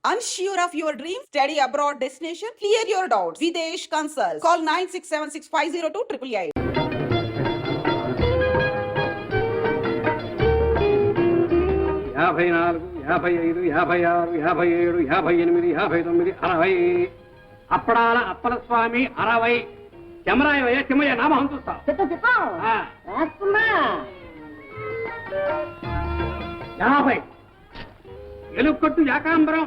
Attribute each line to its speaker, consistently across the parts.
Speaker 1: Unsure of your dream? Study abroad destination? Clear your doubts. Videsh Consult. Call 9676502888.
Speaker 2: 54, 55, 56, 57, 58, 60 అప్పడాల Appala స్వామి 60 చెమరాయ చెమయ్య నామం చూస్తా 50 ఎలుకొట్టు యాకాంబరం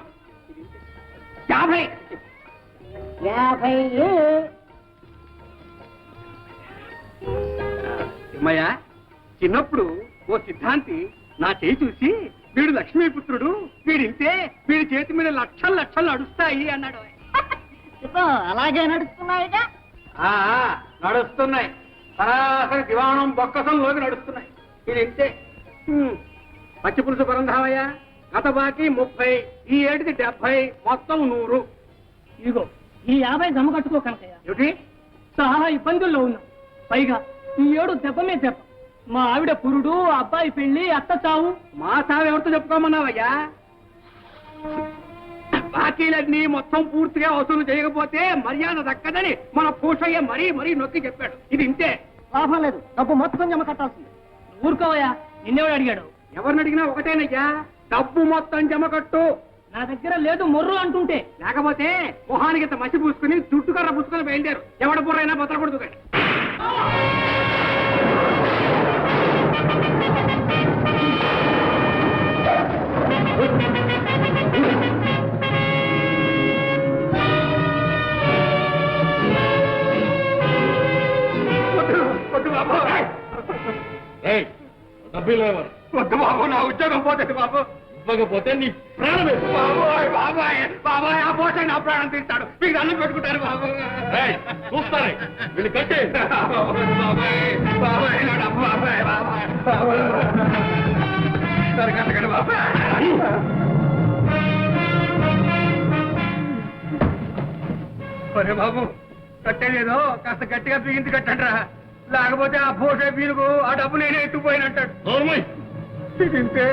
Speaker 2: 50 చెమయ్య చిన్నప్పుడు ఓ సిద్ధాంతి నా చేయి చూసి వీడు లక్ష్మీపుత్రుడు వీడింతే వీడి చేతి మీద లక్షలు లక్షలు నడుస్తాయి అన్నాడు.
Speaker 3: అలాగే నడుస్తున్నాయిగా
Speaker 2: నడుస్తున్నాయి సరాసరి దివాణం బొక్కసంలోకి నడుస్తున్నాయి. వీడింతే పచ్చి పులుసు పరంధామయ్య గత బాకీ 30 ఈ ఏటిది 70 మొత్తం 100.
Speaker 3: ఇదిగో ఈ 50 జమ కట్టుకో కనకయ్య.
Speaker 2: ఏమిటి
Speaker 3: చాలా ఇబ్బందుల్లో ఉన్నాం. పైగా ఈ ఏడు దెబ్బ మీద దెబ్బ. మా ఆవిడ పురుడు, అబ్బాయి పెళ్లి, అత్త చావు.
Speaker 2: మా సాగు ఎవరితో చెప్పుకోమన్నావయ్యా? బాకీలన్నీ మొత్తం పూర్తిగా వసూలు చేయకపోతే మర్యాద దక్కదని మన పూషయ్య మరీ మరీ నొక్కి చెప్పాడు. ఇది ఇంతే,
Speaker 3: లాభం లేదు, డబ్బు మొత్తం జమ కట్టాల్సింది. ఊరుకోవయ్యా, నిన్నెవడు అడిగాడు?
Speaker 2: ఎవరిని అడిగినా ఒకటేనయ్యా, డబ్బు మొత్తం జమ కట్టు.
Speaker 3: నా దగ్గర లేదు మొర్రు అంటుంటే.
Speaker 2: లేకపోతే మొహానికి ఇంత మసి పూసుకుని చుట్టుకర్ర పుచ్చుకొని బయలుదేరు. ఎవడ బుర్రైనా బతకూడదు కానీ. వద్దు బాబు, నా ఉద్యోగం పోతుంది బాబు. ఇవ్వకపోతే నీ ప్రాణం బాబాయ్ బాబాయ్ బాబాయ్ ఆ పోషణ నా ప్రాణం తీస్తాడు. మీకు అన్నం పెట్టుకుంటారు బాబు. చూస్తారే వీళ్ళు కట్టే బాబాయ్ బాబాయ్ బాబాయ్ బాబాయ్ సరే కట్టకండి బాబాయ్. ఒరే బాబు, కట్టేదేదో కాస్త గట్టిగా బిగించి కట్టండి రా, లేకపోతే ఆ పోసే పీరుకు ఆ డబ్బు నేనే ఎత్తుకుపోయినట్టాడు. ఇంతే.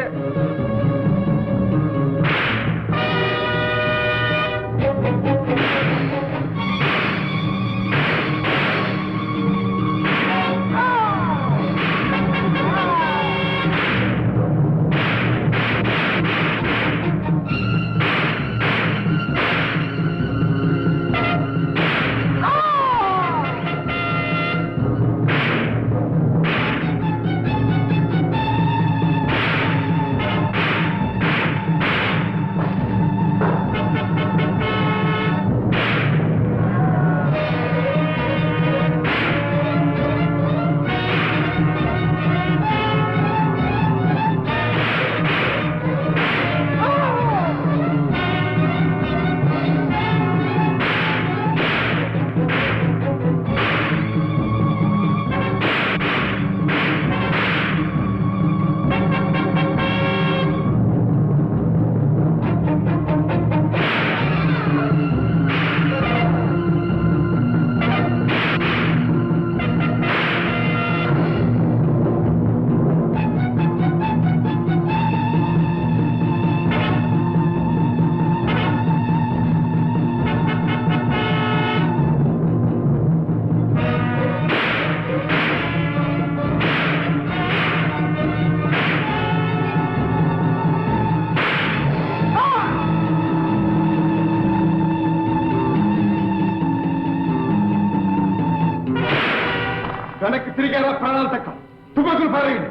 Speaker 2: వెనక్కి తిరిగేలా ప్రాణాలు తక్క తుపాకులు పారేయండి.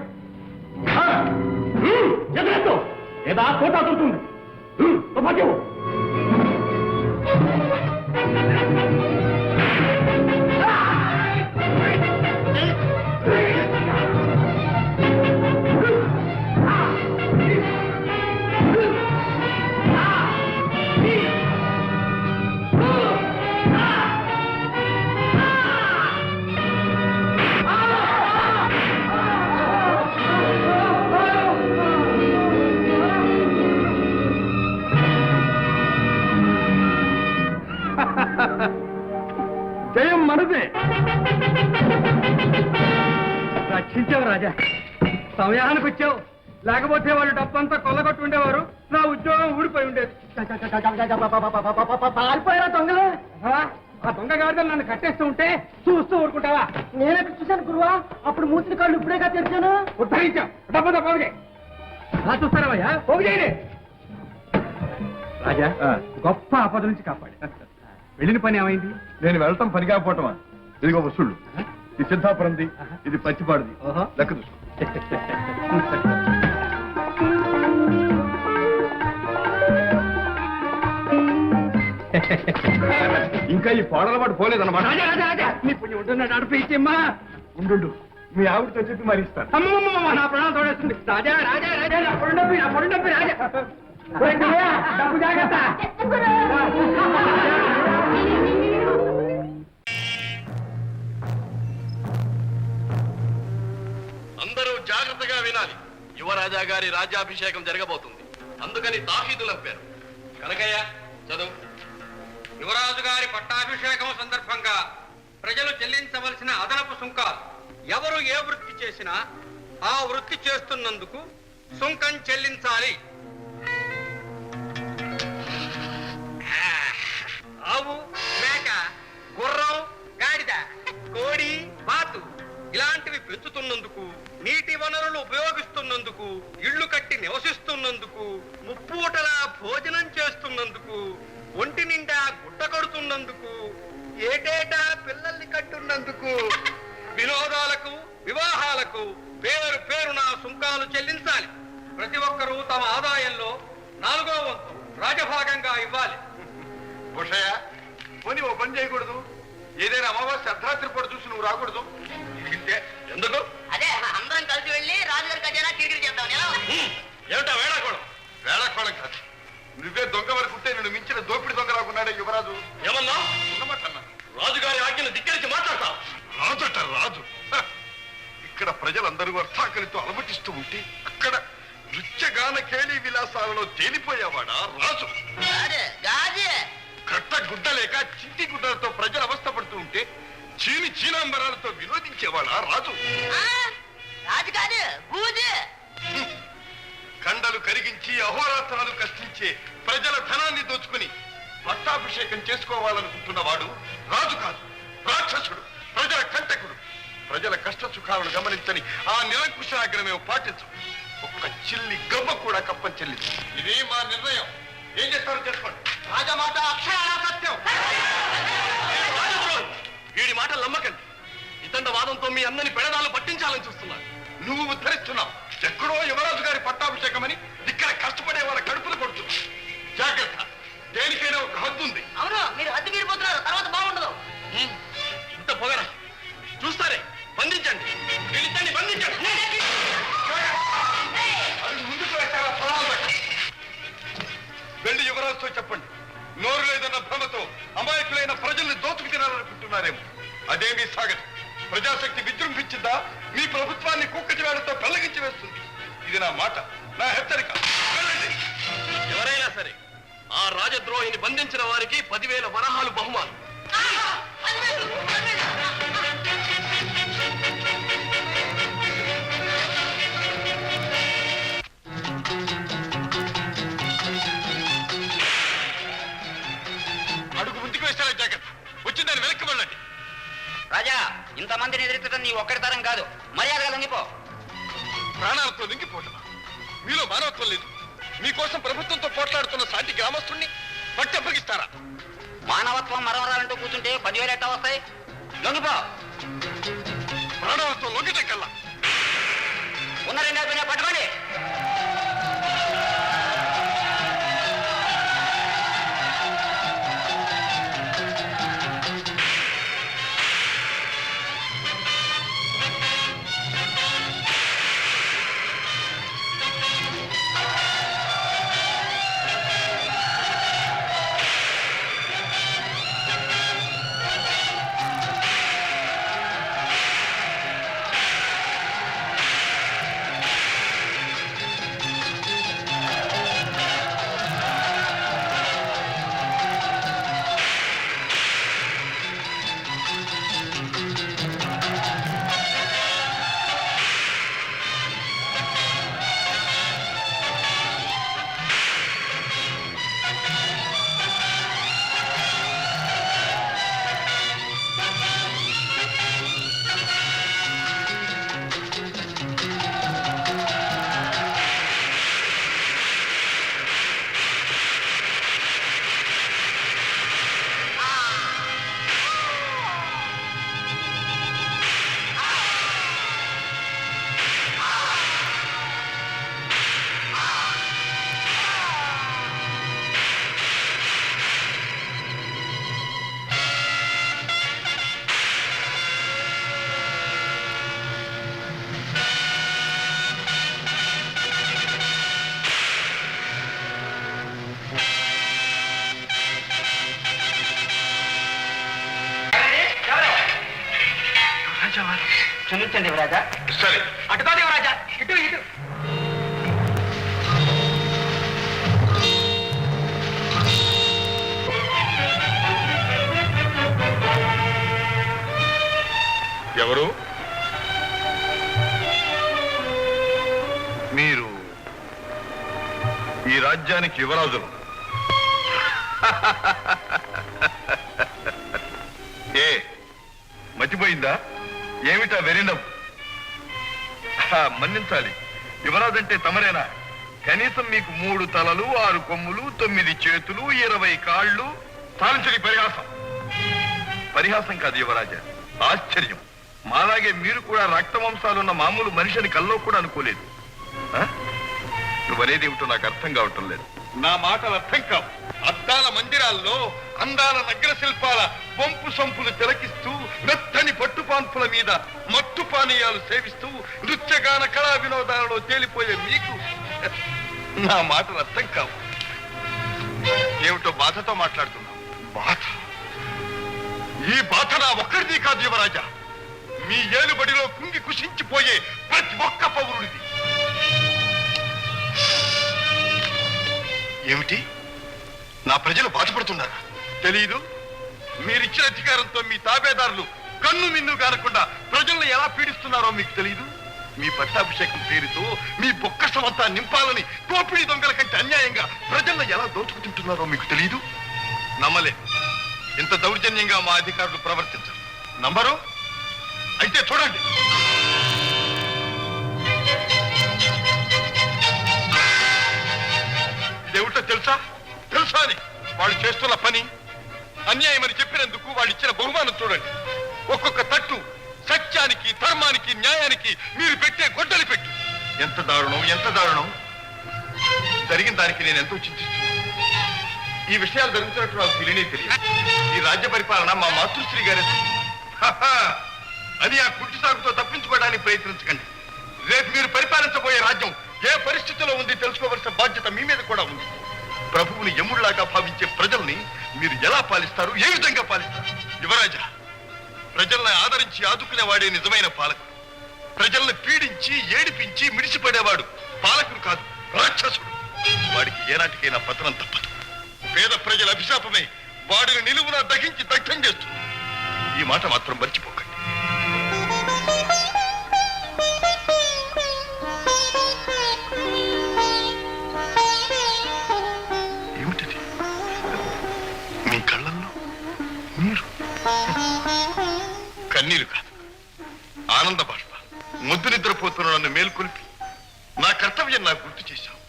Speaker 2: ఎదురెత్తు లేదా కోట అవుతుంది. తుపాకి జయం మనదే. రక్షించావు రాజా, సమయానికి వచ్చావు. లేకపోతే వాళ్ళు డబ్బంతా కొల్లగొట్టి ఉండేవారు, నా ఉద్యోగం ఊడిపోయి ఉండేది.
Speaker 3: పారిపోయారా దొంగలు?
Speaker 2: ఆ దొంగ గాడిదలు నన్ను కట్టేస్తూ ఉంటే చూస్తూ ఊరుకుంటావా?
Speaker 3: నేనెక్కడ చూశాను గురువా? అప్పుడు మూసిన కాళ్ళు ఇప్పుడేగా తెరిచాను.
Speaker 2: ఉద్ధరించాం. డబ్బంతా పోగు చేయి. చూస్తారావయ్యా, పోగు చేయలే. రాజా, గొప్ప ఆపద నుంచి కాపాడి. వెళ్ళిన పని ఏమైంది?
Speaker 4: నేను వెళ్ళటం పని కాకపోవటమా? ఇదిగో వసూళ్ళు. ఇది సిద్ధాపురంది, ఇది పచ్చిపాడుది.
Speaker 2: ఓహో.
Speaker 4: లెక్క చూసుకో. ఇంకా ఈ పాడల పాటు పోలేదన్నమాట.
Speaker 2: రాజా రాజా రాజా, నీ పుణ్యం ఉంటున్నా నడిపించమ్మా.
Speaker 4: ఉండు, మీ ఆవిడతో చెప్పి మరి ఇస్తాను.
Speaker 2: అమ్మమ్మ, నా ప్రాణం తోడేస్తుంది. రాజా రాజా రాజా, నా పొడి డబ్బి రాజా. డబ్బు జాగ్రత్త.
Speaker 5: అందరూ జాగ్రత్తగా వినాలి. యువరాజా గారి రాజ్యాభిషేకం జరగబోతుంది. అందుకని తాకీదులు పంపారు. కనకయ్య చదువు.
Speaker 6: యువరాజు గారి పట్టాభిషేకం సందర్భంగా ప్రజలు చెల్లించవలసిన అదనపు సుంకాలు ఎవరు ఏ వృత్తి చేసినా ఆ వృత్తి చేస్తున్నందుకు సుంకం చెల్లించాలి. ఆవు, మేక, గుర్రం, గాడిద, కోడి, బాతు ఇలాంటివి పెంచుతున్నందుకు, నీటి వనరులు ఉపయోగిస్తున్నందుకు, ఇళ్లు కట్టి నివసిస్తున్నందుకు, ముప్పూటలా భోజనం చేస్తున్నందుకు, ఒంటి నిండా గుట్ట కడుతున్నందుకు, ఏటేటా పిల్లల్ని కట్టున్నందుకు, వినోదాలకు, వివాహాలకు పేరు పేరున సుంకాలు చెల్లించాలి. ప్రతి ఒక్కరూ తమ ఆదాయంలో 4వ వంతు రాజభాగంగా ఇవ్వాలి.
Speaker 4: ఉషయ, పోనీ ఓ పని చేయకూడదు? ఏదైనా అమావాస్య అర్ధరాత్రి పూట చూసి నువ్వు రాకూడదు? ఇంతే.
Speaker 5: ఎందుకు?
Speaker 7: అదే అందరం కలిసి వెళ్ళి రాజుగారి ఖజానా కిరికిరి చేద్దాం.
Speaker 5: ఏమిటా వేళాకోళం?
Speaker 4: వేళకోళం కాదు, నువ్వే దొంగ వరకుంటే నిన్ను మించిన దోపిడి దొంగ రాకున్నాడే యువరాజు.
Speaker 5: ఏమన్నా?
Speaker 4: ఉన్నమాటన్నా.
Speaker 5: రాజుగారి ఆజ్ఞను ధిక్కరించి మాట్లాడతావు.
Speaker 4: రాజట రాజు. హ! ఇక్కడ ప్రజలందరూ అర్థాకలితో అలమటిస్తూ ఉంటే అక్కడ నృత్యగాన కేళీ విలాసాలలో తేలిపోయేవాడా రాజు? కట్ట గుడ్డ లేక చింటి గుడ్డలతో ప్రజలు అవస్థపడుతూ ఉంటే చీనాంబరాలతో వినోదించేవాడా రాజు?
Speaker 7: రాజు కాదు, బూజు.
Speaker 4: కండలు కరిగించి అహోరాత్రాలు కష్టించే ప్రజల ధనాన్ని దోచుకుని పట్టాభిషేకం చేసుకోవాలనుకుంటున్నవాడు రాజు కాదు, రాక్షసుడు, ప్రజల కంటకుడు. ప్రజల కష్ట సుఖాలను గమనించని ఆ నిరంకుశాగ్రమేమో పాటించు. ఒక్క చిల్లి గవ్వ కూడా కప్పని చెల్లించు. ఇదే మా నిర్ణయం. ఏం చేస్తారో చెప్పండి.
Speaker 6: రాజమాట అక్షరాల సత్యం.
Speaker 5: వీడి మాటలు నమ్మకండి. ఇతండ వాదంతో మీ అందరిని పెడదాలు పట్టించాలని చూస్తున్నాడు.
Speaker 4: నువ్వు ఉద్ధరిస్తున్నావు. ఎక్కడో యువరాజు గారి పట్టాభిషేకం అని ఇక్కడ కష్టపడే వాళ్ళ కడుపులు కొడుతున్నావు. జాగ్రత్త, దేనికైనా ఒక హద్దు ఉంది.
Speaker 7: అవును, మీరు హద్దు మీరిపోతున్నారు, తర్వాత బాగుండదు.
Speaker 5: ఇంత పొగరా? చూస్తారే, బంధించండి. వీళ్ళిద్దరిని బంధించండి.
Speaker 4: అది ముందుకు వేసారా? ప్రాణాలు పెట్టండి. వెళ్ళి యువరాజుతో చెప్పండి. నోరు లేదన్న భ్రమతో అమాయకులైన ప్రజల్ని దోచుకు తినాలనుకుంటున్నారేమో. అదేమీ సాగదు. ప్రజాశక్తి విజృంభించిందా మీ ప్రభుత్వాన్ని కుక్కటి వేళతో పెళ్లగించి వేస్తుంది. ఇది నా మాట, నా హెచ్చరిక. వెళ్ళండి.
Speaker 5: ఎవరైనా సరే ఆ రాజద్రోహిని బంధించిన వారికి 10,000 వరహాలు బహుమానం.
Speaker 4: అడుగు ముందుకు వేస్తారా? జాగ్రత్త. వచ్చిందని వెనక్కి వెళ్ళండి.
Speaker 7: రాజా, ఇంతమందిని ఎదుర్కొంటం నీ ఒక్కడి తరం కాదు. మర్యాదగా లొంగిపో.
Speaker 4: ప్రాణాలతో లొంగిపోవటమా? మీలో మానవత్వం లేదు. మీకోసం ప్రభుత్వంతో పోట్లాడుతున్న సాటి గ్రామస్తుణ్ణి పట్టి అప్పగిస్తారా?
Speaker 7: మానవత్వం మరవరాలంటూ కూర్చుంటే 10,000 ఎట్టా వస్తాయి? లొంగిపో.
Speaker 4: ప్రాణాలతో లొంగితే కల్లా
Speaker 7: ఉన్న 2 అయిపోయినా పట్టుకోండి. క్షమించండి యువరాజా.
Speaker 4: సరే,
Speaker 6: అటుగా దేవరాజా, ఇటు ఇటు.
Speaker 4: ఎవరు మీరు? ఈ రాజ్యానికి యువరాజులు. ఏ మతిపోయిందా? ఏమిటా వెరినం? మన్నించాలి, యువరాజంటే తమరేనా? కనీసం మీకు 3 తలలు, 6 కొమ్ములు, 9 చేతులు, 20 కాళ్ళు. సాధించని పరిహాసం. పరిహాసం కాదు యువరాజా, ఆశ్చర్యం. మాలాగే మీరు కూడా రక్తవంశాలున్న మామూలు మనిషిని కల్లో కూడా అనుకోలేదు. నువ్వనేది ఏమిటో నాకు అర్థం కావటం లేదు. నా మాటలు అర్థం కావు. అద్దాల మందిరాల్లో అందాల నగ్న శిల్పాల పంపు సంపులు తిలకిస్తూ, మెత్తని పట్టుపాన్పుల మీద మత్తు పానీయాలు సేవిస్తూ, నృత్యగాన కళా వినోదాలలో తేలిపోయే మీకు నా మాటలు అర్థం కావు. ఏమిటో బాధతో మాట్లాడుతున్నావు. బాధ? ఈ బాధ నా ఒక్కడిది కాదు యువరాజా, మీ ఏలుబడిలో కుంగి కుషించిపోయే ప్రతి ఒక్క పౌరుడిది. ఏమిటి? నా ప్రజలు బాధపడుతున్నారా? తెలీదు? మీరిచ్చిన అధికారంతో మీ తాబేదారులు కన్ను మిన్ను కానకుండా ప్రజలను ఎలా పీడిస్తున్నారో మీకు తెలీదు? మీ పట్టాభిషేకం పేరుతో మీ బొక్కసమంతా నింపాలని దోపిడీ దొంగల కంటే అన్యాయంగా ప్రజలను ఎలా దోచుకుతుంటున్నారో మీకు తెలీదు? నమ్మలే, ఇంత దౌర్జన్యంగా మా అధికారులు ప్రవర్తించరు. నమ్మరు? అయితే చూడండి. ఇదేమిటో తెలుసా? తెలుసా అని వాళ్ళు చేస్తున్న పని అన్యాయమని చెప్పినందుకు వాళ్ళు ఇచ్చిన బహుమానం చూడండి. ఒక్కొక్క తట్టు సత్యానికి, ధర్మానికి, న్యాయానికి మీరు పెట్టే గొడ్డలి పెట్టు. ఎంత దారుణం, ఎంత దారుణం! జరిగిన దానికి నేను ఎంతో చింతిస్తున్నాను. ఈ విషయాలు జరుగుతున్నట్టు నాకు తెలియనే తెలియదు. ఈ రాజ్య పరిపాలన మా మాతృశ్రీ గారే అని ఆ కుట్టి సాగుతో తప్పించుకోవడానికి ప్రయత్నించకండి. రేపు మీరు పరిపాలించబోయే రాజ్యం ఏ పరిస్థితిలో ఉంది తెలుసుకోవలసిన బాధ్యత మీ మీద కూడా ఉంది. ప్రభువుని యముడిలాగా భావించే ప్రజల్ని మీరు ఎలా పాలిస్తారు, ఏ విధంగా పాలిస్తారు? యువరాజా, ప్రజల్ని ఆదరించి ఆదుకునేవాడే నిజమైన పాలకుడు. ప్రజల్ని పీడించి, ఏడిపించి మిడిసిపడేవాడు పాలకుడు కాదు, రాక్షసుడు. వాడికి ఏనాటికైనా పతనం తప్పదు. పేద ప్రజల అభిశాపమే వాడిని నిలువునా దహించి దగ్ధం చేస్తుంది. ఈ మాట మాత్రం మర్చిపోకండి. ఏమిటది? మీ కళ్ళల్లో నీరు. కన్నీరు కాదు, ఆనంద బాష్ప. ముద్దు నిద్రపోతున్న నన్ను మేల్కొల్పి నా కర్తవ్యం నాకు గుర్తు చేశావు.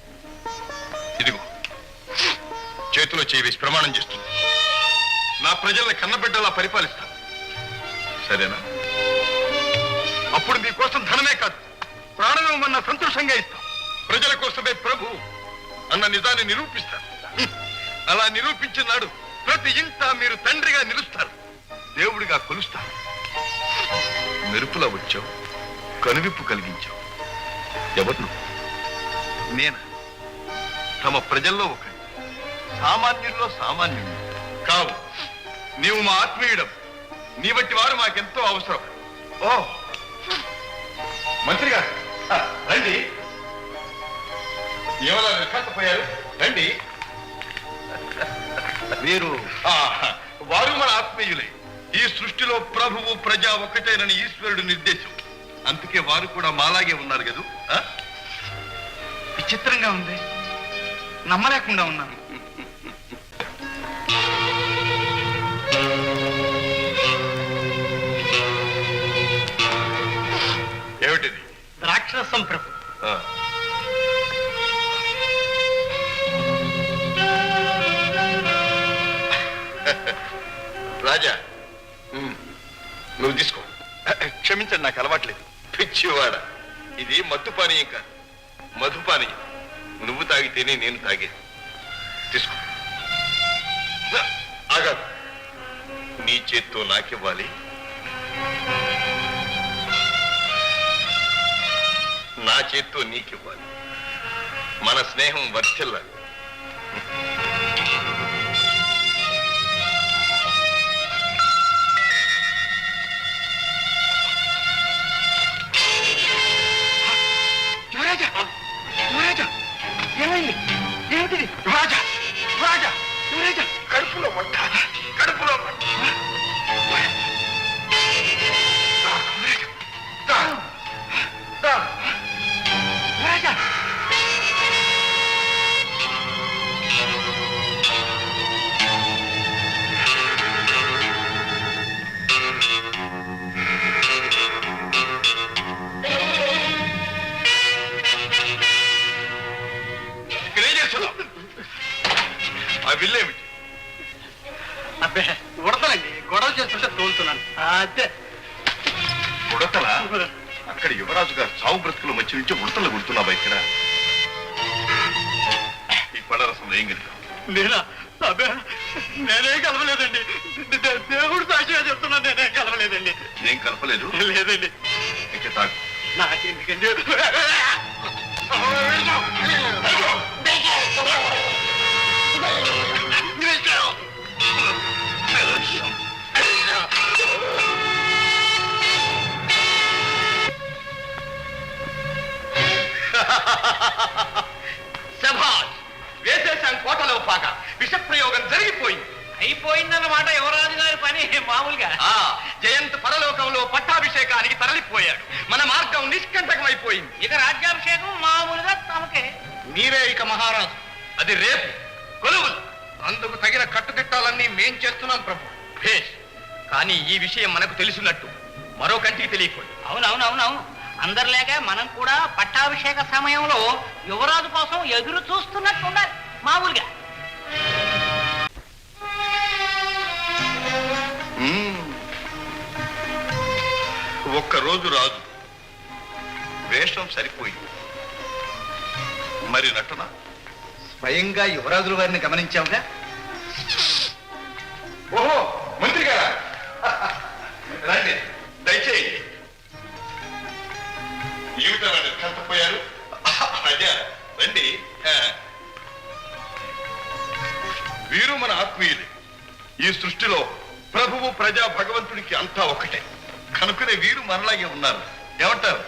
Speaker 4: ఇదిగో చేతిలో చేయి వేసి ప్రమాణం చేస్తుంది. నా ప్రజల్ని కన్నబిడ్డలా పరిపాలిస్తాను, సరేనా? అప్పుడు మీకోసం ధనమే కాదు, ప్రాణమేమన్నా సంతోషంగా ఇస్తాం. ప్రజల కోసమే ప్రభు అన్న నిజాన్ని నిరూపిస్తాను. అలా నిరూపించిన నాడు ప్రతి ఇంట మీరు తండ్రిగా నిలుస్తారు, దేవుడిగా కొలుస్తారు. మెరుపులా వచ్చావు, కనువిప్పు కలిగించావు. ఎవరు నువ్వు? నేను తమ ప్రజల్లో ఒక సామాన్యుల్లో సామాన్యుడు కావు. నీవు మా ఆత్మీయుడం. నీ వంటి వారు మాకెంతో అవసరం. ఓ మంత్రి గారు, రండి. ఏమలా నిర్ఘాంతపోయారు? రండి. మీరు వారు మన ఆత్మీయులే. ఈ సృష్టిలో ప్రభువు ప్రజ ఒకటేనని ఈశ్వరుడు నిర్దేశం. అందుకే వారు కూడా మాలాగే ఉన్నారు కదూ.
Speaker 6: విచిత్రంగా ఉంది, నమ్మలేకుండా ఉన్నాను.
Speaker 4: ఏమిటిది?
Speaker 6: రాక్షసం ప్రభు.
Speaker 4: రాజా, నువ్వు తీసుకో. క్షమించండి, నాకు అలవాట్లేదు. పిచ్చివాడ, ఇది మత్తు పానీయం కాదు, మధుపానీయం. నువ్వు తాగితేనే నేను తాగేది. తీసుకో. ఆగా, నీ చేత్తో నాకివ్వాలి, నా చేత్తో నీకివ్వాలి. మన స్నేహం వర్ధిల్లాలి. మంట, కడుపులో మంట. దా, దా.
Speaker 6: రాజా
Speaker 4: ఇక్కడేం చేస్తున్నావు? ఆ విల్లేమిటి?
Speaker 6: అబ్బే ఉడతలండి, గొడవ చేస్తుంటే తోలుతున్నాను అదే.
Speaker 4: ఉడతల? అక్కడ యువరాజు గారు చావు బ్రతుకుల మధ్య నుంచి ఉడతలు గుడుతున్నావా ఇక్కడ? ఈ పళ్ళరసంలో ఏం గెలుతావు?
Speaker 6: నేనా? అబ్బే నేనేం కలవలేదండి, దేవుడు సాక్షిగా చెప్తున్నాను, నేనేం కలవలేదండి.
Speaker 4: ఏం కలపలేదు?
Speaker 6: లేదండి.
Speaker 4: ఇంకా తాగు.
Speaker 6: నాకెందుకండి?
Speaker 5: శభాష్! వేసేశాం కోటలో పాక. విషప్రయోగం జరిగిపోయింది.
Speaker 6: అయిపోయిందన్నమాట యువరాజు గారి పని మామూలుగా.
Speaker 5: జయంత్ పరలోకంలో పట్టాభిషేకానికి తరలిపోయాడు. మన మార్గం నిష్కంటకమైపోయింది.
Speaker 6: ఇక రాజ్యాభిషేకం మామూలుగా తమకే.
Speaker 5: మీరే ఇక మహారాజు. అది రేపు కొలువులు. అందుకు తగిన కట్టుదిట్టాలన్నీ మేం చేస్తున్నాం ప్రభు. భేష్. కానీ ఈ విషయం మనకు తెలిసినట్టు మరో కంటికి తెలియకూడదు.
Speaker 6: అవునవునవునవును, అందరిలాగ మనం కూడా పట్టాభిషేక సమయంలో యువరాజు కోసం ఎదురు చూస్తున్నట్టు ఉండాలి మామూలుగా.
Speaker 4: ఒక్కరోజు రాజు వేషం సరిపోయింది, మరి నటన?
Speaker 5: స్వయంగా యువరాజుల వారిని గమనించావుగా.
Speaker 4: ఓహో, మంత్రి గారా, రండి, దయచేయండి. ఏమిటారా నిర్ఘంతపోయారు? అదే, రండి. వీరు మన ఆత్మీయులే. ఈ సృష్టిలో ప్రభువు ప్రజా భగవంతుడికి అంతా ఒకటే కనుకనే వీరు మనలాగే ఉన్నారు. ఏమంటారు?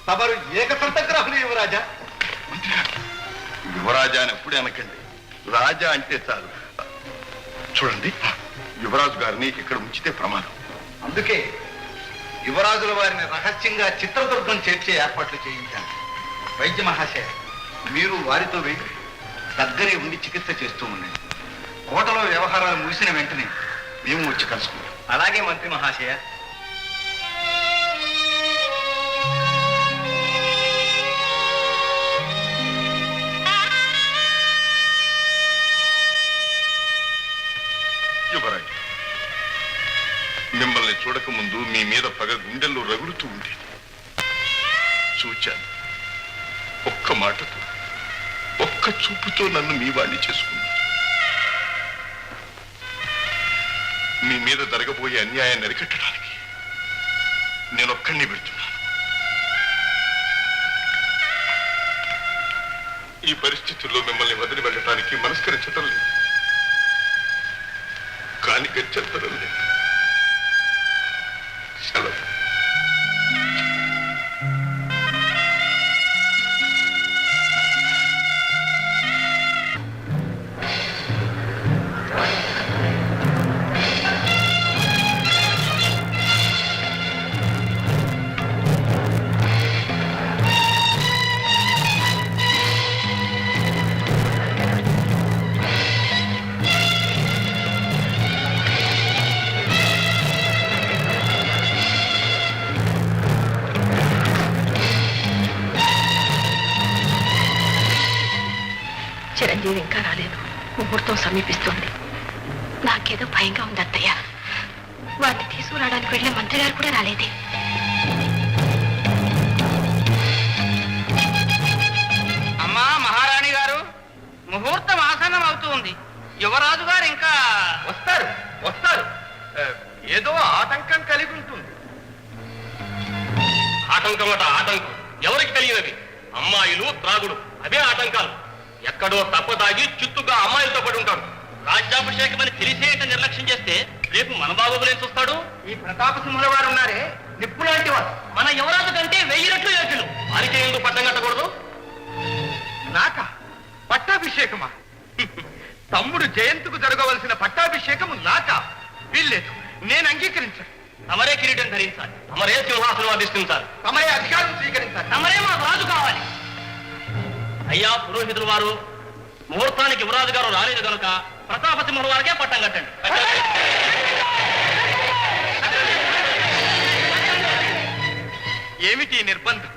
Speaker 5: తమరు ఏకసంతగ్రహులు యువరాజా.
Speaker 4: యువరాజా అని ఎప్పుడే అనకండి, రాజా అంటే చాలు. చూడండి, యువరాజు గారిని ఇక్కడ ఉంచితే ప్రమాదం.
Speaker 5: అందుకే యువరాజుల వారిని రహస్యంగా చిత్రదుర్గం చేర్చే ఏర్పాట్లు చేయించాను. వైద్య మహాశయ, మీరు వారితో వెళ్ళి దగ్గరే ఉండి చికిత్స చేస్తూ ఉండండి. కోటలో వ్యవహారాలు ముగిసిన వెంటనే మేము వచ్చి కలుసుకుంటాం. అలాగే మంత్రి మహాశయ.
Speaker 4: యువరాజు, మిమ్మల్ని చూడక ముందు మీ మీద పగ గుండెల్లో రగులుతూ ఉండేది. చూచాను. ఒక్క మాటతో, ఒక్క చూపుతో నన్ను మీ వాణ్ణి చేసుకున్నాను. మీ మీద జరగబోయే అన్యాయాన్ని అరికట్టడానికి నేనొక్కడిని పెడుతున్నాను. ఈ పరిస్థితుల్లో మిమ్మల్ని వదిలి వెళ్ళటానికి మనస్కరించటం లేదు, కానీ గత్యంతరం లేదు. సెలవు.
Speaker 8: చిరంజీవి ఇంకా రాలేదు. ముహూర్తం సమీపిస్తోంది. నాకేదో భయంగా ఉంది అత్తయ్య. వారిని తీసుకురావడానికి వెళ్ళే మంత్రి గారు కూడా రాలేదే.
Speaker 6: అమ్మా మహారాణి గారు, ముహూర్తం ఆసన్నం అవుతుంది. యువరాజు గారు ఇంకా
Speaker 5: వస్తారు వస్తారు. ఏదో ఆటంకం కలిగి ఉంటుంది.
Speaker 2: ఆటంకం అట ఆటంకం. ఎవరికి తెలియనవి? అమ్మాయిలు, త్రాగుడు, అవే ఆటంకాలు. ఎక్కడో తప్పదాగి చిత్తుగా అమ్మాయిలతో పడి ఉంటాడు. రాజ్యాభిషేకం అని తెలిసేట నిర్లక్ష్యం చేస్తే రేపు మన బాగోగులేం చూస్తాడు?
Speaker 5: ఈ ప్రతాప సింహుల వారు ఉన్నారే, నిప్పు లాంటి వారు.
Speaker 6: మన యువరాజు కంటే 1000 రెట్లు యోగ్యులు.
Speaker 2: వారికి ఎందుకు పట్టం కట్టకూడదు?
Speaker 5: నాక పట్టాభిషేకమా? తమ్ముడు జయంతుకు జరగవలసిన పట్టాభిషేకము నాక వీల్లేదు, నేను అంగీకరించాను.
Speaker 2: తమరే కిరీటం ధరించాలి, తమరే సింహాసనం అధిష్ఠించాలి,
Speaker 5: తమరే అధికారం స్వీకరించాలి.
Speaker 6: తమరే మా రాజు కావాలి.
Speaker 2: అయ్యా పురోహితుల వారు, ముహూర్తానికి యువరాజు గారు రాలేదు కనుక ప్రతాపసింహుల వారికే పట్టం కట్టండి.
Speaker 5: ఏమిటి నిర్బంధం?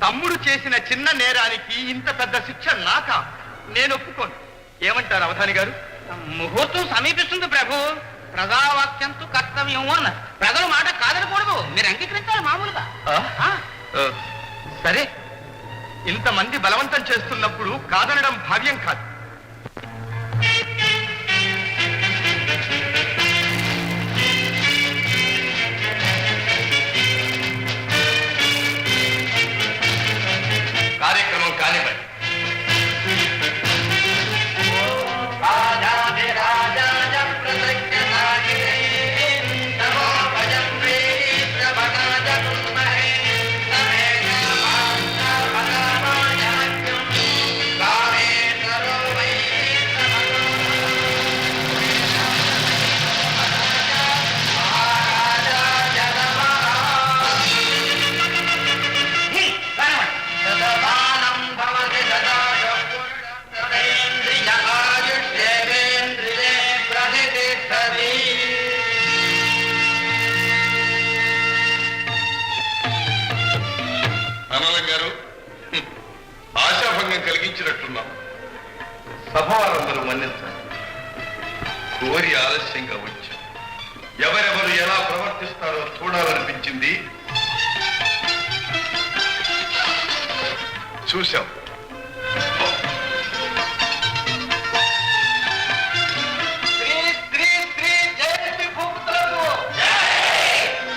Speaker 5: తమ్ముడు చేసిన చిన్న నేరానికి ఇంత పెద్ద శిక్ష నాక? నేను ఒప్పుకోను. ఏమంటారు అవధాని గారు?
Speaker 6: ముహూర్తం సమీపిస్తుంది ప్రభు. ప్రజావాక్యంతో కర్తవ్యం అన్న ప్రజల మాట కాదనకూడదు, మీరు అంగీకరించాలి మామూలుగా.
Speaker 5: సరే, ఇంతమంది బలవంతం చేస్తున్నప్పుడు కాదనడం భావ్యం కాదు.
Speaker 4: కార్యక్రమం కానివ్వండి. అనలం గారు, ఆశాభంగం కలిగించినట్టున్నాం. సభ వారందరూ మన్నించాలి. కోరి ఆలస్యంగా వచ్చాం. ఎవరెవరు ఎలా ప్రవర్తిస్తారో చూడాలనిపించింది. చూశాం.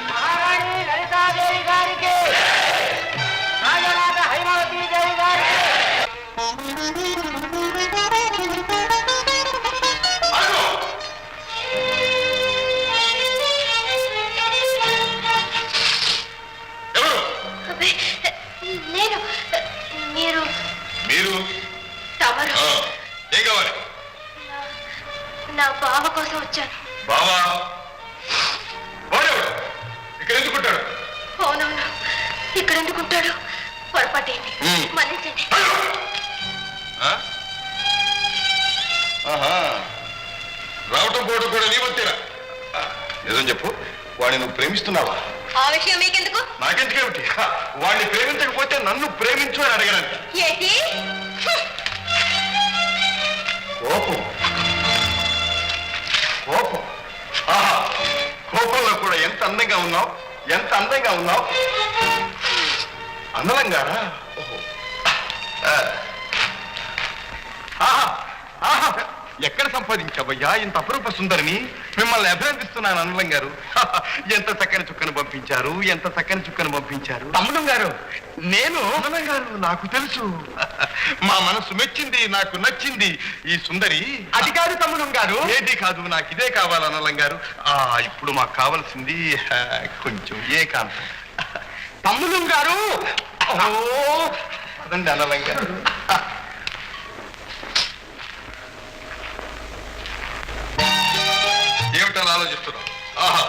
Speaker 6: మహారాణి లలితాదేవి గారికి, రాజమాత హైమావతి దేవి గారికి.
Speaker 4: అదిగో! ఎవరు?
Speaker 8: నేను మీరు
Speaker 4: మీరు?
Speaker 8: తమరు
Speaker 4: ఆ, ఏం కావాలి?
Speaker 8: నా బావ కోసం వచ్చాను.
Speaker 4: బావా వాడెవడు? ఇక్కడ ఎందుకుంటాడు?
Speaker 8: అవునవును, ఇక్కడ ఎందుకుంటాడు? పొరపాటేమి, మన్నించండి.
Speaker 4: ఆ? ఆహా, రావటం పోవడం కూడా నీ వంతేనా? నిజం చెప్పు, వాడిని నువ్వు ప్రేమిస్తున్నావా?
Speaker 8: ఆ విషయం మీకెందుకు?
Speaker 4: నాకెందుకేమిటి? వాడిని ప్రేమించకపోతే నన్ను ప్రేమించు అని అడగడానికి.
Speaker 8: ఏంటి?
Speaker 4: కోపం కోపం, ఆహా, కోపంలో కూడా ఎంత అందంగా ఉన్నావు, ఎంత అందంగా ఉన్నావు. అందలంగారా? ఓహో. ఆహా, ఆహా, ఎక్కడ సంపాదించావయ్యా ఇంత అపరూప సుందరిని? మిమ్మల్ని అభినందిస్తున్నాను అన్నలం గారు. ఎంత చక్కని చుక్కను పంపించారు, ఎంత చక్కని చుక్కను పంపించారు.
Speaker 5: తమ్ముడు గారు, నేను
Speaker 4: అన్నలం గారు, నాకు తెలుసు. మా మనసు మెచ్చింది, నాకు నచ్చింది ఈ సుందరి.
Speaker 5: అది కాదు తమ్ముడు గారు.
Speaker 4: ఏది కాదు, నాకు ఇదే కావాలి అన్నలం గారు. ఇప్పుడు మాకు కావాల్సింది కొంచెం ఏకాంతం.
Speaker 5: తమ్ముడు గారు,
Speaker 4: అదండి అన్నలం గారు. ఏమిటని ఆలోచిస్తున్నావు? ఆహా,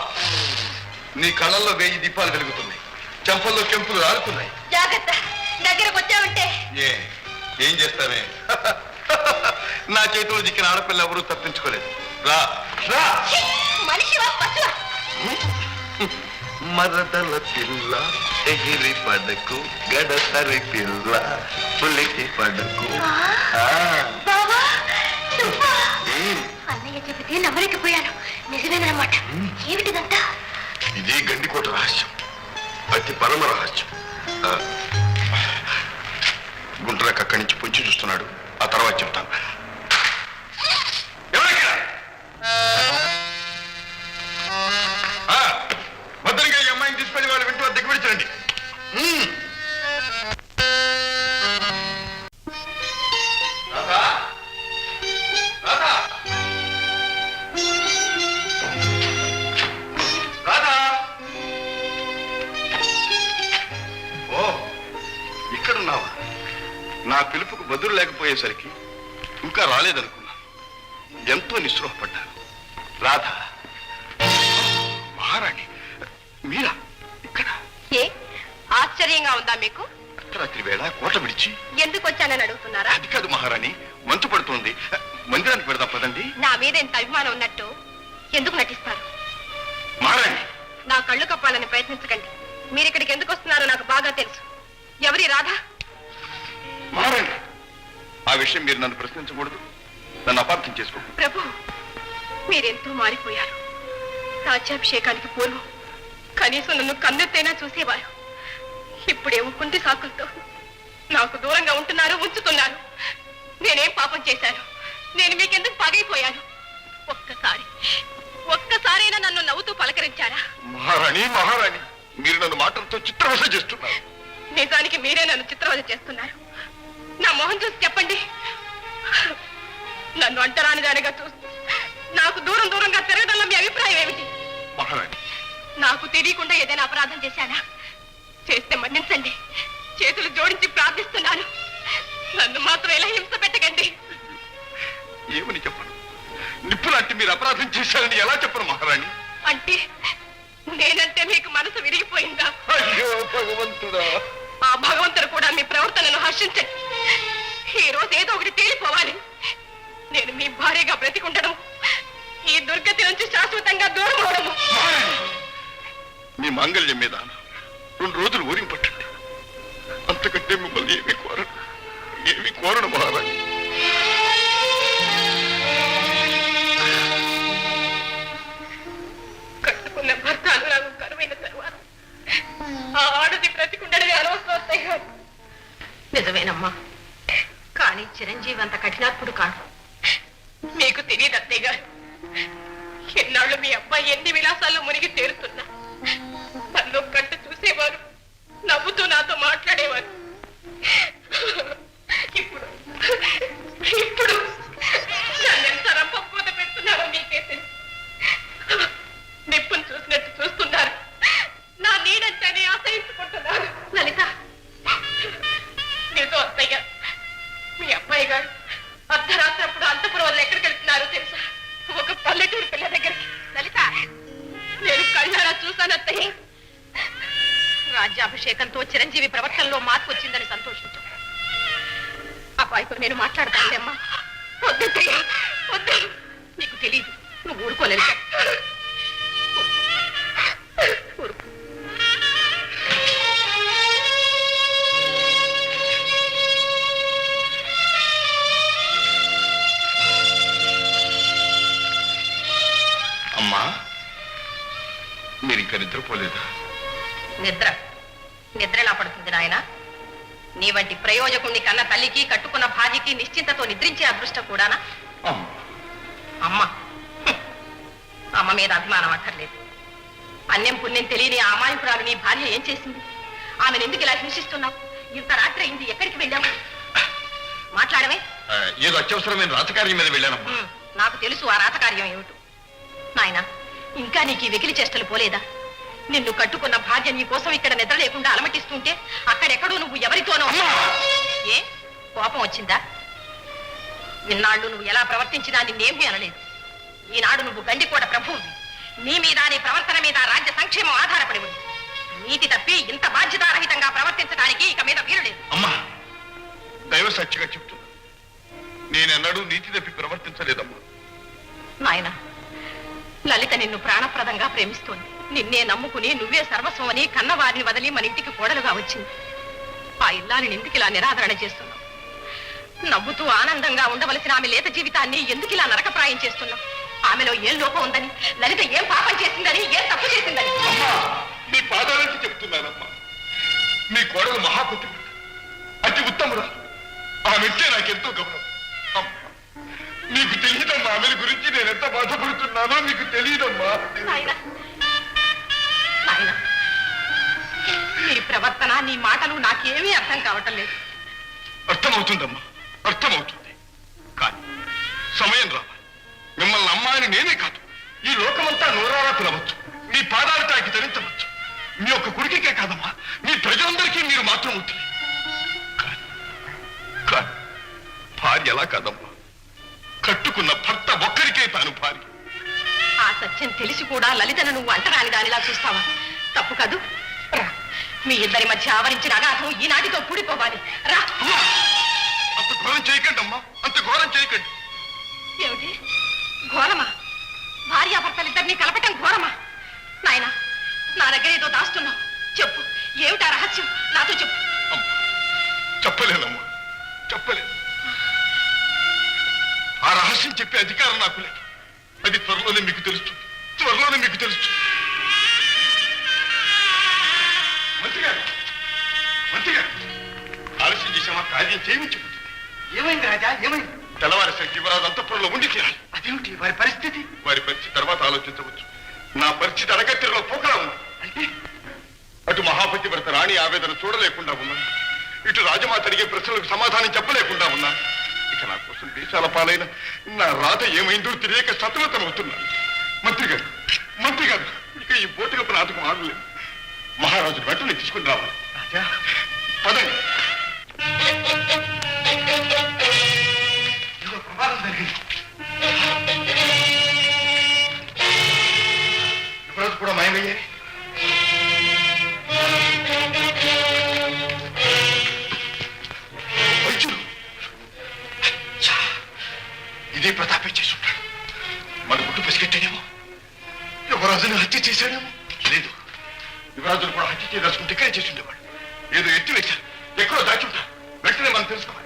Speaker 4: నీ కళ్ళల్లో 1000 దీపాలు వెలుగుతున్నాయి, చెంపల్లో కెంపులు రాలుతున్నాయి.
Speaker 8: జాగ్రత్త, దగ్గరకు వచ్చావంటే
Speaker 4: ఏం చేస్తానే? నా చేతిలో చిక్కిన ఆడపిల్ల ఎవరూ తప్పించుకోలేదు. రా రా.
Speaker 8: మనిషివా పశువా?
Speaker 4: మరదల పిల్ల ఎగిరి పడకు, గడసరి పిల్ల పులికి పడకు.
Speaker 8: బావా, నువ్వా? అన్నయ్య చెబితే నమ్మలేకపోయాను. నిజమేనన్నమాట. ఏమిటిదంతా?
Speaker 4: ఇది గండికోట రహస్యం, అతి పరమ రహస్యం. గుంటలకు అక్కడి నుంచి పొంచి చూస్తున్నాడు, ఆ తర్వాత చెప్తాను. ఎవరికైనా భద్రంగా ఈ అమ్మాయిని తీసుకెళ్లి వాళ్ళు వింటూ దగ్గర విడిచండి. ఇక్కడున్నావా? నా పిలుపుకు బదులు లేకపోయేసరికి ఇంకా రాలేదనుకున్నాను. ఎంతో నిస్పృహపడ్డాను. రాధ, మహారాణి, మీరా ఇక్కడ?
Speaker 8: ఏ ఆశ్చర్యంగా ఉందా మీకు?
Speaker 4: అర్ధరాత్రి వేళ కోట విడిచి
Speaker 8: ఎందుకు వచ్చానని అడుగుతున్నారా?
Speaker 4: అది కాదు మహారాణి, మంచు పడుతోంది. మందిరానికి పెడదాం పదండి.
Speaker 8: నా మీద ఎంత అభిమానం ఉన్నట్టు ఎందుకు నటిస్తారు?
Speaker 4: మహారాణి,
Speaker 8: నా కళ్ళు కప్పాలని ప్రయత్నించకండి. మీరు ఇక్కడికి ఎందుకు వస్తున్నారో నాకు బాగా తెలుసు. ఎవరి రాధా?
Speaker 4: మహారాణి, ఆ విషయం మీరు నన్ను ప్రశ్నించకూడదు. నన్ను అపార్థం చేసుకో.
Speaker 8: ప్రభు, మీరెంతో మారిపోయారు. రాజ్యాభిషేకానికి పూర్వం కనీసం నన్ను కన్నెత్తైనా చూసేవారు. ఇప్పుడేమో కుంటి సాకులతో నాకు దూరంగా ఉంటున్నారు, ఉంచుతున్నారు. నేనేం పాపం చేశాను? నేను మీకెందుకు పగైపోయాను? ఒక్కసారైనా నన్ను నవ్వుతూ పలకరించారా?
Speaker 4: మహారాణి, మహారాణి, మీరు నన్ను మాటలతో చిత్రవశ చేస్తున్నారు.
Speaker 8: నిజానికి మీరే నన్ను చిత్రవద చేస్తున్నారు. నా మొహం చూసి చెప్పండి. నన్ను అంటరాని దానిగా చూస్తూ నాకు దూరంగా తిరగడంలో మీ అభిప్రాయం ఏమిటి?
Speaker 4: మహారాణి,
Speaker 8: నాకు తెలియకుండా ఏదైనా అపరాధం చేశానా? చేస్తే మన్నించండి. చేతులు జోడించి ప్రార్థిస్తున్నాను. నన్ను మాత్రం ఎలా హింస పెట్టకండి.
Speaker 4: ఏమని చెప్పను? నిప్పులాంటి మీరు అపరాధం చేశారని ఎలా చెప్పను మహారాణి?
Speaker 8: అంటే నేనంటే మీకు మనసు విరిగిపోయిందా?
Speaker 4: అయ్యో భగవంతుడా!
Speaker 8: ఆ భగవంతుడు కూడా మీ ప్రవర్తనను హర్షించండి. ఈ రోజు ఏదో ఒకటి తేలిపోవాలి. నేను మీ భార్యగా బ్రతికుండడం, ఈ దుర్గతి నుంచి శాశ్వతంగా దూరం అవడము.
Speaker 4: మీ మాంగళ్యం మీద 2 రోజులు ఊరిం పట్టండి. అంతకంటే మిమ్మల్ని ఏమీ కోరను మహారాణి.
Speaker 8: కట్టుకున్న భర్త అనురాగం కరువైన తరువాత ఆ ఆడది బ్రతికుండడమే అనవసరం. నిజమేనమ్మా, కానీ చిరంజీవి అంత కఠినాత్ముడు కాదు. మీకు తెలియదు అత్తయ్య గారు, ఎన్నాళ్ళు మీ అబ్బాయి ఎన్ని విలాసాల్లో మునిగి తేరుతున్నా నన్ను కంట చూసేవారు, నవ్వుతూ నాతో మాట్లాడేవారు. ఇప్పుడు నన్ను ఎంత రంపపోత పెడుతున్నారో మీకే తెలుసు. నిప్పును చూసినట్టు చూస్తున్నారు. నా నీడంటేనే ఆశ్రయించుకుంటున్నారు. లలిత, నిజం అత్తయ్య, మీ అబ్బాయి గారు అర్ధరాత్రి అప్పుడు అంతపురం వల్ల ఎక్కడికి వెళ్తున్నారో తెలుసా? ఒక పల్లెటూరు పిల్ల దగ్గరికి. లలిత, నేను కళ్ళారా చూశాను అత్తయ్య. రాజ్యాభిషేకంతో చిరంజీవి ప్రవర్తనలో మార్పు వచ్చిందని సంతోషించు. అబ్బాయితో నేను మాట్లాడతానులేమ్మా. వద్దయ్యా, వద్దు. నీకు తెలియదు, నువ్వు ఊరుకోలేదు.
Speaker 4: అమ్మా, మీరు ఇంకా నిద్రపోలేదా?
Speaker 8: నిద్ర ఎలా పడుతుంది నాయన? నీ వంటి ప్రయోజకుణ్ణి కన్న తల్లికి, కట్టుకున్న భార్యకి నిశ్చింతతో నిద్రించే అదృష్టం కూడానా? అమ్మ అమ్మ మీద అభిమానం అక్కర్లేదు. అన్యం పుణ్యం తెలియని ఆ అమాయకురాలు నీ భార్య ఏం చేసింది? ఆమెను ఎందుకు ఇలా హింసిస్తున్నావు? ఇంత రాత్రి అయింది, ఎక్కడికి వెళ్ళావు? మాట్లాడమే.
Speaker 4: ఏదో అత్యవసరమైన రాతకార్యం మీద వెళ్ళానమ్మా.
Speaker 8: నాకు తెలుసు ఆ రాతకార్యం ఏమిటో. నాయన, ఇంకా నీకు ఈ వెకిలి చేష్టలు పోలేదా? నిన్ను కట్టుకున్న భార్య నీ కోసం ఇక్కడ నిద్ర లేకుండా అలమటిస్తుంటే అక్కడెక్కడో నువ్వు ఎవరితోనో. ఏ కోపం వచ్చిందా? ఇన్నాళ్ళు నువ్వు ఎలా ప్రవర్తించినా నిన్నేమీ అనలేదు. ఈనాడు నువ్వు గండికోట ప్రభువువి. నీ మీద, నీ ప్రవర్తన మీద రాజ్య సంక్షేమం ఆధారపడి ఉంది. నీతి తప్పి ఇంత బాధ్యతారహితంగా ప్రవర్తించడానికి ఇక మీద వీలులేదు.
Speaker 4: అమ్మా, దైవ సాక్షిగా చెప్తున్నా, నేనెన్నడూ నీతి తప్పి ప్రవర్తించలేదమ్మా.
Speaker 8: నాయన, లలిత నిన్ను ప్రాణప్రదంగా ప్రేమిస్తోంది. నిన్నే నమ్ముకుని నువ్వే సర్వస్వం అని కన్నవారిని వదిలి మన ఇంటికి కోడలుగా వచ్చింది. ఆ ఇల్లాని ఇంటికి ఇలా నిరాదరణ చేస్తున్నావు. నవ్వుతూ ఆనందంగా ఉండవలసిన ఆమె లేత జీవితాన్ని ఎందుకు ఇలా నరకప్రాయం చేస్తున్నావు? ఆమెలో ఏం లోపం ఉందని, లలిత ఏం పాపం చేసిందని, ఏం తప్పు చేసిందని?
Speaker 4: అమ్మా, మీ పాదాలకి చెప్తున్నానమ్మా. మీ కోడలు మహాపతివ్రత, అతి ఉత్తమురాలు. ఆమెస్తే నాకెంతో గౌరవం. అమ్మా, నీకు తెలియదమ్మా, ఆమె గురించి నేను ఎంత బాధపడుతున్నానో నీకు తెలియదమ్మా.
Speaker 8: నాయనా, నీ ప్రవర్తన, నీ మాటలు నాకేమీ అర్థం కావటం లేదు.
Speaker 4: అర్థమవుతుందమ్మా, అర్థమవుతుంది. కానీ సమయం రావాలి. మిమ్మల్ని అమ్మాయిని నేనే కాదు, ఈ లోకమంతా నోరారా పిలవచ్చు, మీ పాదాలు తాకి ధరించవచ్చు. మీ యొక్క కొడుకే కాదమ్మా, మీ ప్రజలందరికీ మీరు మాత్రం అవుతుంది. కానీ భార్య ఎలా కాదమ్మా, కట్టుకున్న భర్త ఒక్కరికే తాను భార్య.
Speaker 8: ఆ సత్యం తెలిసి కూడా లలితను నువ్వు అంటరాని దానిలా చూస్తావా? తప్పు కాదు. రా, మీ ఇద్దరి మధ్య ఆవరించిన అగాధం ఈనాటితో పూడిపోవాలి. రా.
Speaker 4: అంత ఘోరం చేయకండి అమ్మా, అంత ఘోరం చేయకండి.
Speaker 8: ఏమిటి ఘోరమా? భార్యాభర్తలిద్దరినీ కలపటం ఘోరమా? నాయనా, నా దగ్గర ఏదో దాస్తున్నావు. చెప్పు, ఏమిటా రహస్యం? నాతో చెప్పు.
Speaker 4: చెప్పలేనమ్మా, చెప్పలేదు. ఆ రహస్యం చెప్పే అధికారం నాకు లేదు. అది త్వరలోనే మీకు తెలుస్తుంది, త్వరలోనే మీకు తెలుస్తుంది. మంత్రి గారు, మంత్రి గారు, ఆలస్యం చేసామా? కార్యం చేయమించుకుంటుంది.
Speaker 5: ఏమైంది రాజా, ఏమైంది?
Speaker 4: తెల్లవారేసరికి యువరాజు అంతఃపురంలో ఉండి తీరాలి.
Speaker 5: అదేమిటి వారి పరిస్థితి?
Speaker 4: వారి పరిస్థితి తర్వాత ఆలోచించవచ్చు. నా పరిస్థితి అడగత్తిరలో పోకలా ఉంది.
Speaker 5: అంటే
Speaker 4: అటు మహాపతివ్రత రాణి ఆవేదన చూడలేకుండా ఉన్నాను, ఇటు రాజమాత అడిగే ప్రశ్నలకు సమాధానం చెప్పలేకుండా ఉన్నాను. ఇక నా కోసం దేశాల పాలైన నా రాత ఏమైందో తెలియక సతమతమవుతున్నాను. మంత్రి గారు, మంత్రి గారు, ఇక ఈ బోటుకపు నాటకం ఆడలేదు. మహారాజు వెంటనే తీసుకుని రావాలి.
Speaker 5: రాజా,
Speaker 4: పదండి.
Speaker 5: ఏదో ప్రమాదం జరిగింది. యువరాజు కూడా మాయమయ్యారు.
Speaker 4: వైద్యుడు ఛా! ఇదే ప్రతాపే చేసి ఉంటాడు. మన గుట్టు పసిగట్టాడేమో, యువరాజుని హత్య చేశాడేమో. లేదు, యువరాజును కూడా హత్య చేయదలుచుకుంటే ఇక్కడే చేసి ఉండేవాడు. ఏదో ఎత్తి వేశారు, ఎక్కడో దాచి ఉంటారు. వెంటనే మనం తెలుసుకోవాలి.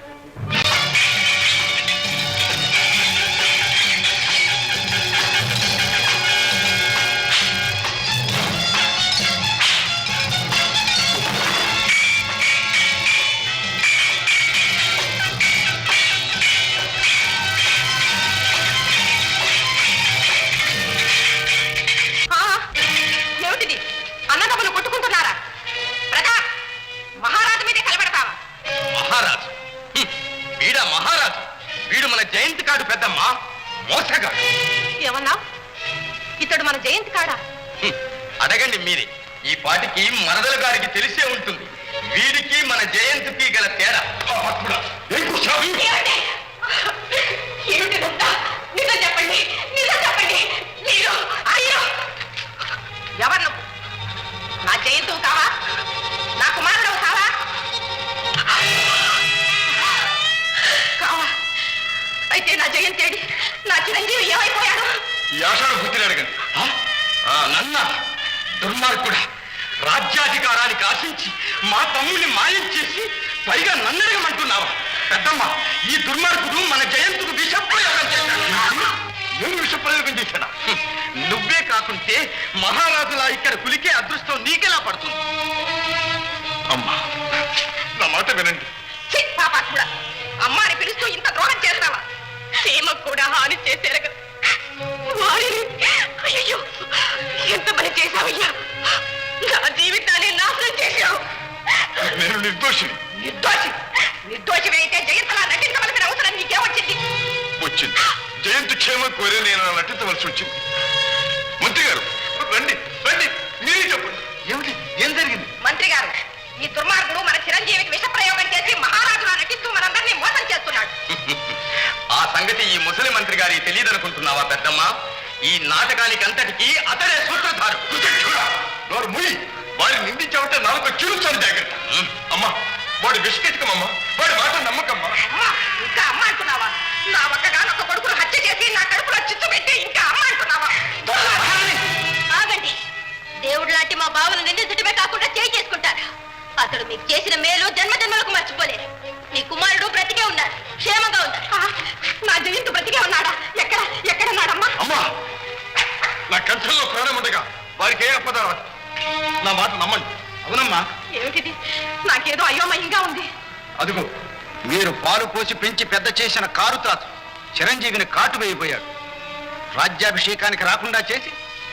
Speaker 8: ఏమిటిది? అన్నదమ్ములు కొట్టుకుంటున్నారా? ప్రతాప్, మహారాజు మీదే కలబెడతావా?
Speaker 2: మహారాజు? వీడా మహారాజు? వీడు మన జయంతి కాడు పెద్దమ్మా, మోసగాడు.
Speaker 8: ఏమన్నావు? ఇతడు మన జయంతి కాడా?
Speaker 2: అడగండి మీరే. ఈ పాటికి మరదల గారికి తెలిసే ఉంటుంది వీడికి మన జయంతికి గల తేడా.
Speaker 8: ఏమిటి? ఏమిటిదంతా? నిజం చెప్పండి, నిజం చెప్పండి. మీరు అయ్యో, ఎవరు నువ్వు? నా జయంతువు కావా? నా కుమారుడు కావా? కావా? అయితే నా జయంతేడి, నా చిరంజీవి ఏమైపోయాడు?
Speaker 4: ఈ ఆషాఢ బుద్ధిని అడగండి.
Speaker 2: నన్న దుర్మార్గుడా, రాజ్యాధికారానికి ఆశించి మా తమ్ముని మాయం చేసి పైగా నన్నడగమంటున్నావా? పెద్దమ్మ, ఈ దుర్మార్గుడు మన జయంతుకు విషప్రయోగం చేశాడు.
Speaker 4: నేను విషప్రయోగం చేశాడా?
Speaker 2: నువ్వే కాకుంటే మహారాజులా ఇక్కడ కులికే అదృష్టం నీకెలా పడుతుంది?
Speaker 4: అమ్మా, నా మాట వినండి.
Speaker 8: ఛీ, పాపాత్ముడా, అమ్మాని పిలుస్తూ ఇంత ద్రోహం చేస్తావా? సీమకు కూడా హాని చేశారు కదా. వాడిని అయ్యో, ఎంత పని చేశావయ్యా! నా జీవితాన్ని నాశనం చేశావు.
Speaker 4: నేను నిర్దోషిని.
Speaker 8: నిర్దోషి? నిర్దోషమైతే జయంతలా నటించవలసిన అవసరం నీకేమొచ్చింది?
Speaker 4: వచ్చింది. జయంతి క్షేమం కోరే నేను అలా నటించవలసి వచ్చింది. మంత్రి గారు, రండి రండి, మీరే చెప్పండి.
Speaker 5: ఏమిటి, ఏం జరిగింది?
Speaker 8: మంత్రి గారు, ఈ దుర్మార్గుడు మన చిరంజీవికి విష ప్రయోగం చేసి మహారాజులా నటిస్తూ మనందరినీ మోసం చేస్తున్నాడు.
Speaker 2: ఆ సంగతి ఈ ముసలి మంత్రి గారికి తెలియదనుకుంటున్నావా పెద్దమ్మ? ఈ నాటకానికి అంతటికీ అతడే సూత్రధారు.
Speaker 4: నోరు ముయి, వారిని నిందించామంటే నాలుగు చూపించాను. జాగ్రత్త. అమ్మా, వాడు విషకెట్టుకమ్మా, వాడి మాట నమ్మకమ్మా.
Speaker 8: అమ్మా, ఇంకా అమ్మ అంటున్నావా? నా ఒక్కగానొక్క కొడుకును హత్య చేసి నా కడుపులో చిచ్చు పెట్టి ఇంకా అమ్మ అంటున్నావా? ఆగండి. దేవుడు లాంటి మా బావను నిందించడమే కాకుండా చేయి చేసుకుంటారు. అతడు మీకు చేసిన మేలు జన్మజన్మలకు మర్చిపోలేరు. మీ కుమారుడు బ్రతికే ఉన్నారు, క్షేమంగా ఉన్నారు. నా జయంతు బ్రతికే ఉన్నాడా? ఎక్కడ ఎక్కడున్నాడమ్మా?
Speaker 4: అమ్మా, నా కంఠంలో ప్రాణం ఉండగా వారికి ఏ అప్పదా రాదు. నా మాట నమ్మండి.
Speaker 5: అవునమ్మా,
Speaker 8: ఏమిటిది? నాకేదో అయోమయంగా ఉంది.
Speaker 5: అదిగో మీరు పాలు పోసి పెంచి పెద్ద చేసిన కారుతాత చిరంజీవిని కాటు వేయిపోయాడు. రాజ్యాభిషేకానికి రాకుండా చేసి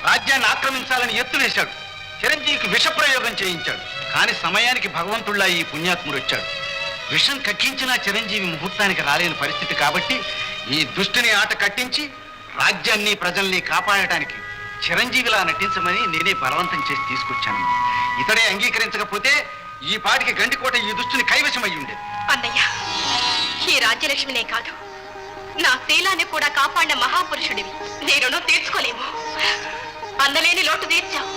Speaker 5: రాజ్యాన్ని ఆక్రమించాలని ఎత్తులేశాడు. చిరంజీవికి విషప్రయోగం చేయించాడు. కానీ సమయానికి భగవంతుళ్ళ ఈ పుణ్యాత్ముడు వచ్చాడు. విషం కక్కించినా చిరంజీవి ముహూర్తానికి రాలేని పరిస్థితి కాబట్టి ఈ దుష్టుని ఆట కట్టించి రాజ్యాన్ని ప్రజల్ని కాపాడటానికి చిరంజీవిలా నటించమని నేనే బలవంతం చేసి తీసుకొచ్చాను. ఇతడే అంగీకరించకపోతే ఈ పాటికి గండికోట ఈ దుష్టుని కైవశమై ఉండేది.
Speaker 8: అన్నయ్య, ఈ రాజ్యలక్ష్మినే కాదు, నా శీలాన్ని కూడా కాపాడిన మహాపురుషుడివి. నీ రుణం తీర్చుకోలేము. అందలేని లోటు తీర్చావు.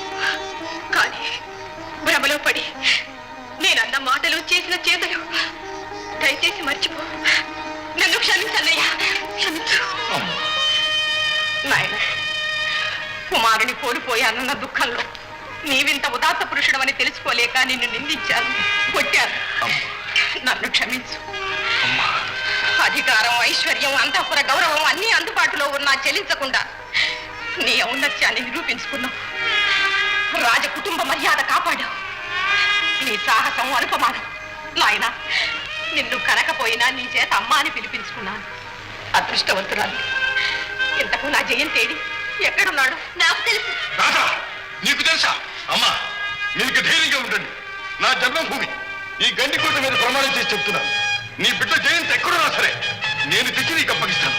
Speaker 8: కానీ భ్రమలో పడి నేనన్న మాటలు చేసిన చేతలు దయచేసి మర్చిపో. నన్ను క్షమించన్నయ్యా, క్షమించు. నాయన, కుమారుని కోల్పోయానన్న దుఃఖంలో నీవింత ఉదాత్త పురుషుడమని తెలుసుకోలేక నిన్ను నిందించాను, కొట్టాను. నన్ను క్షమించు. అధికారం, ఐశ్వర్యం, అంతఃపుర గౌరవం అన్నీ అందుబాటులో ఉన్నా చెల్లించకుండా నీ ఔన్నత్యాన్ని నిరూపించుకున్నావు. రాజ కుటుంబ మర్యాద కాపాడావు. నీ సాహసం అనుపమానం. నాయన, నిన్ను కనకపోయినా నీ చేత అమ్మ అని పిలిపించుకున్నాను. అదృష్టవంతురాలు. ఇంతకు నా జయంతేడి ఎక్కడున్నాడు? నాకు తెలుసు.
Speaker 4: రాజా, నీకు తెలుసా? అమ్మా, నీకు ధైర్యంగా ఉండండి. నా జన్మభూమి ఈ గండికోట మీద ప్రమాణం చేసి చెప్తున్నాను. నీ బిడ్డ జయంతి ఎక్కడున్నా సరే నేను తెచ్చి నీకు అప్పగిస్తాను.